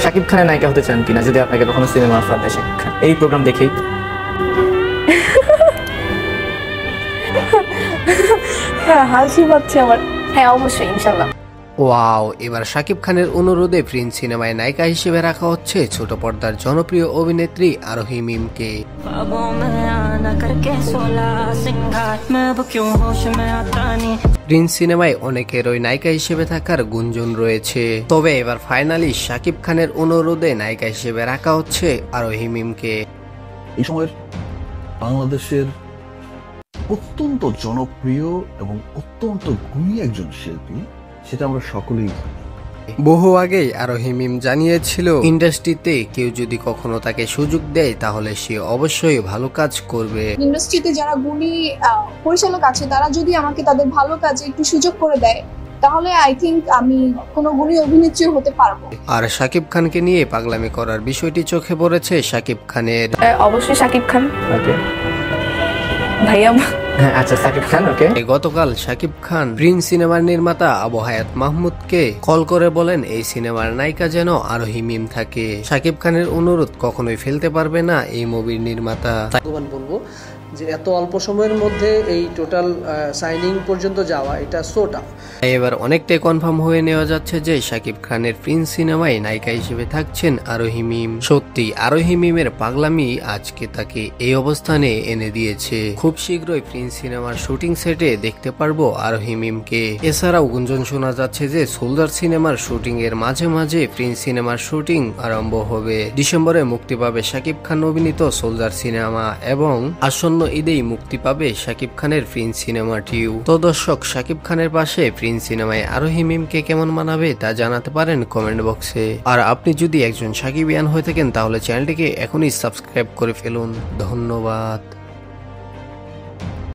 শাকিব খানের নায়িকা হতে চান কিনা যদি আপনাকে কখনো সিনেমা অফার দেয় শাকিব খান এই প্রোগ্রাম দেখেই? হ্যাঁ, হাসি পাচ্ছে আমার। হ্যাঁ, অবশ্যই, ইনশাল্লাহ। ওয়াও, এবার শাকিব খানের অনুরোধে প্রিন্স সিনেমায় নায়িকা হিসেবে রাখা হচ্ছে ছোট পর্দার জনপ্রিয় অভিনেত্রী আরোহী মিমকে। প্রিন্স সিনেমায় অনেকেরই নায়িকা হিসেবে থাকার গুঞ্জন রয়েছে, তবে এবার ফাইনালি শাকিব খানের অনুরোধে নায়িকা হিসেবে রাখা হচ্ছে আরোহী মিমকে। এই সময়ের বাংলাদেশের অত্যন্ত জনপ্রিয় এবং অত্যন্ত গুণী একজন শিল্পী, সেটা আমরা সকলেই জানি। বহু আগেই আরোহী মিম জানিয়েছিল ইন্ডাস্ট্রিতে কেউ যদি কখনো তাকে সুযোগ দেয় তাহলে সে অবশ্যই ভালো কাজ করবে। ইন্ডাস্ট্রিতে যারা গুণী পরিচালক আছে তারা যদি আমাকে তাদের ভালো কাজে একটু সুযোগ করে দেয় তাহলে আই থিংক আমি কোনো গুণী অভিনেত্রী হতে পারবো। আর শাকিব খানকে নিয়ে পাগলামি করার বিষয়টি চোখে পড়েছে শাকিব খানের। অবশ্যই শাকিব খান ওকে ভাইয়া। আচ্ছা, শাকিব খান। ওকে, গতকাল শাকিব খান প্রিন্স সিনেমার নির্মাতা আবু হায়াত মাহমুদকে কল করে বলেন এই সিনেমার নায়িকা যেন আরোহী মিম থাকে। শাকিব খানের অনুরোধ কখনোই ফেলতে পারবে না এই মুভির নির্মাতা। বলবো যে এত অল্প সময়ের মধ্যে এই টোটাল সাইনিং পর্যন্ত যাওয়া, এটা সো টাফ। এবার অনেকটাই কনফার্ম হয়ে নেওয়া যাচ্ছে যে শাকিব খানের প্রিন্স সিনেমায় নায়িকা হিসেবে থাকছেন আরোহী মিম। সত্যি আরোহী মিমের পাগলামি আজকে তাকে এই অবস্থানে এনে দিয়েছে। খুব শীঘ্রই প্রিন্স সিনেমার শুটিং সেটে দেখতে পারবো আরোহী মিমকে। এছাড়াও গুঞ্জন শোনা যাচ্ছে যে সোলজার সিনেমার শুটিং এর মাঝে মাঝে প্রিন্স সিনেমার শুটিং আরম্ভ হবে। ডিসেম্বরে মুক্তি পাবে শাকিব খান অভিনীত সোলজার সিনেমা এবং আসন্ন ঈদেই মুক্তি পাবে শাকিব খানের প্রিন্স সিনেমাটিও। তো দর্শক, শাকিব খানের পাশে প্রিন্স সিনেমায় আরোহী মিমকে কেমন মানাবে তা জানাতে পারেন কমেন্ট বক্সে। আর আপনি যদি একজন শাকিবিয়ান হয়ে থাকেন তাহলে চ্যানেলটিকে এখনই সাবস্ক্রাইব করে ফেলুন। ধন্যবাদ।